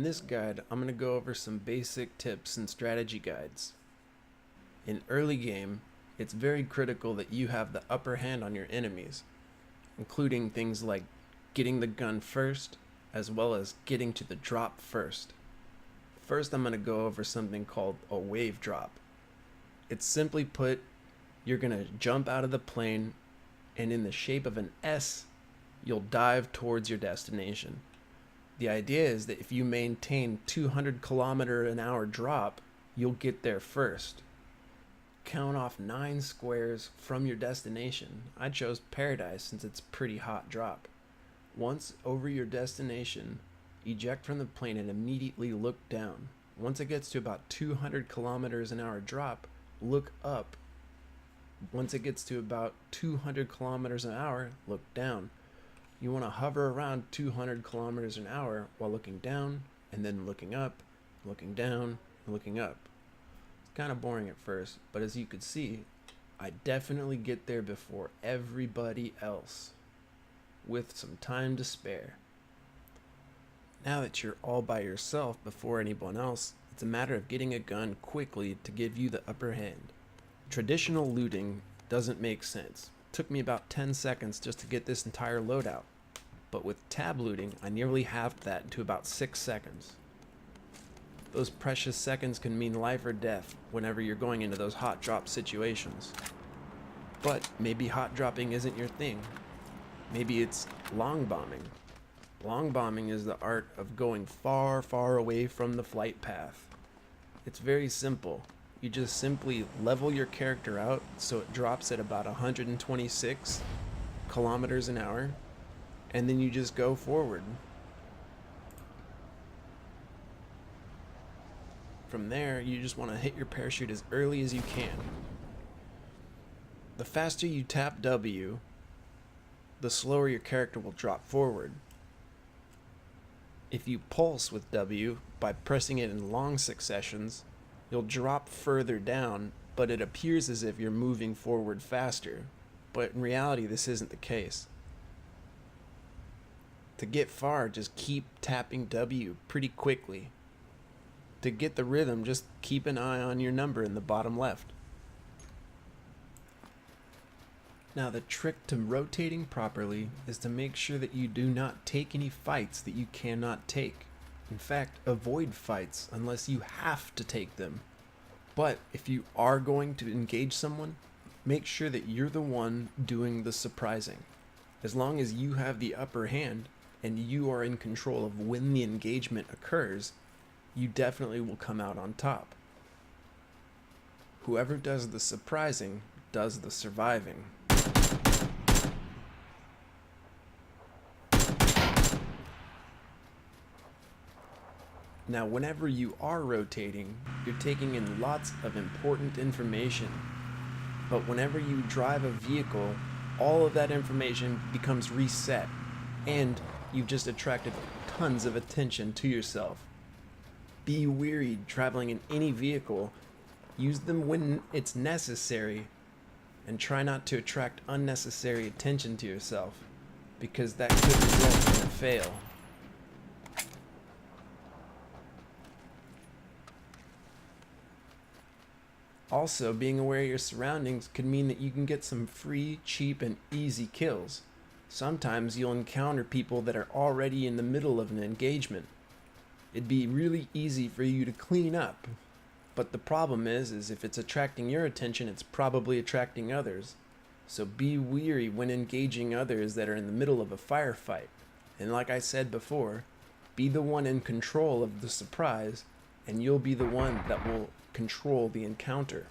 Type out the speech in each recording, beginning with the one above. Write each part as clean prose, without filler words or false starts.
this guide, I'm going to go over some basic tips and strategy guides. In early game, it's very critical that you have the upper hand on your enemies, including things like getting the gun first, as well as getting to the drop first. First, I'm going to go over something called a wave drop. It's simply put, you're going to jump out of the plane, and in the shape of an S, you'll dive towards your destination. The idea is that if you maintain 200-kilometer-an-hour drop, you'll get there first. Count off 9 squares from your destination. I chose Paradise since it's a pretty hot drop. Once over your destination, eject from the plane and immediately look down. Once it gets to about 200 kilometers an hour drop, look up. Once it gets to about 200 kilometers an hour, look down. You want to hover around 200 kilometers an hour while looking down and then looking up, looking down, and looking up. It's kind of boring at first, but as you could see, I definitely get there before everybody else with some time to spare. Now that you're all by yourself before anyone else, it's a matter of getting a gun quickly to give you the upper hand. Traditional looting doesn't make sense. It took me about 10 seconds just to get this entire loadout. But with tab looting, I nearly halved that to about 6 seconds. Those precious seconds can mean life or death whenever you're going into those hot drop situations. But maybe hot dropping isn't your thing. Maybe it's long bombing. Long bombing is the art of going far, far away from the flight path. It's very simple. You just simply level your character out so it drops at about 126 kilometers an hour, and then you just go forward. From there, you just want to hit your parachute as early as you can. The faster you tap W, the slower your character will drop forward. If you pulse with W by pressing it in long successions, you'll drop further down, but it appears as if you're moving forward faster. But in reality, this isn't the case. To get far, just keep tapping W pretty quickly. To get the rhythm, just keep an eye on your number in the bottom left. Now, the trick to rotating properly is to make sure that you do not take any fights that you cannot take. In fact, avoid fights unless you have to take them. But if you are going to engage someone, make sure that you're the one doing the surprising. As long as you have the upper hand and you are in control of when the engagement occurs, you definitely will come out on top. Whoever does the surprising does the surviving. Now, whenever you are rotating, you're taking in lots of important information. But whenever you drive a vehicle, all of that information becomes reset, and you've just attracted tons of attention to yourself. Be wary traveling in any vehicle. Use them when it's necessary, and try not to attract unnecessary attention to yourself, because that could result in a fail. Also, being aware of your surroundings could mean that you can get some free, cheap, and easy kills. Sometimes you'll encounter people that are already in the middle of an engagement. It'd be really easy for you to clean up. But the problem is if it's attracting your attention, it's probably attracting others. So be wary when engaging others that are in the middle of a firefight. And like I said before, be the one in control of the surprise, and you'll be the one that will control the encounter.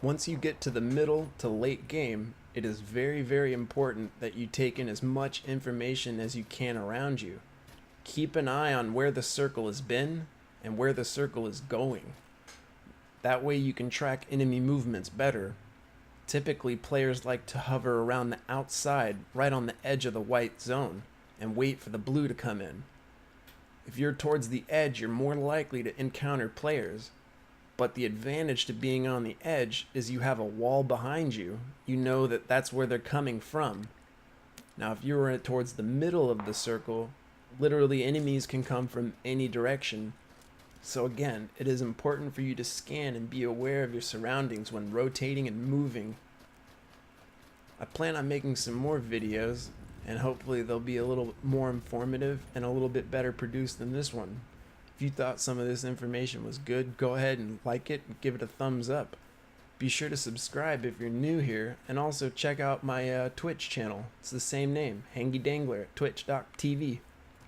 Once you get to the middle to late game, it is very, very important that you take in as much information as you can around you. Keep an eye on where the circle has been and where the circle is going. That way you can track enemy movements better. Typically, players like to hover around the outside, right on the edge of the white zone, and wait for the blue to come in. If you're towards the edge, you're more likely to encounter players. But the advantage to being on the edge is you have a wall behind you. You know that that's where they're coming from. Now, if you were towards the middle of the circle, literally enemies can come from any direction. So again, it is important for you to scan and be aware of your surroundings when rotating and moving. I plan on making some more videos, and hopefully they'll be a little more informative and a little bit better produced than this one. If you thought some of this information was good, go ahead and like it and give it a thumbs up. Be sure to subscribe if you're new here, and also check out my Twitch channel. It's the same name, Hangy Dangler at twitch.tv.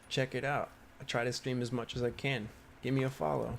Check it out. I try to stream as much as I can. Give me a follow.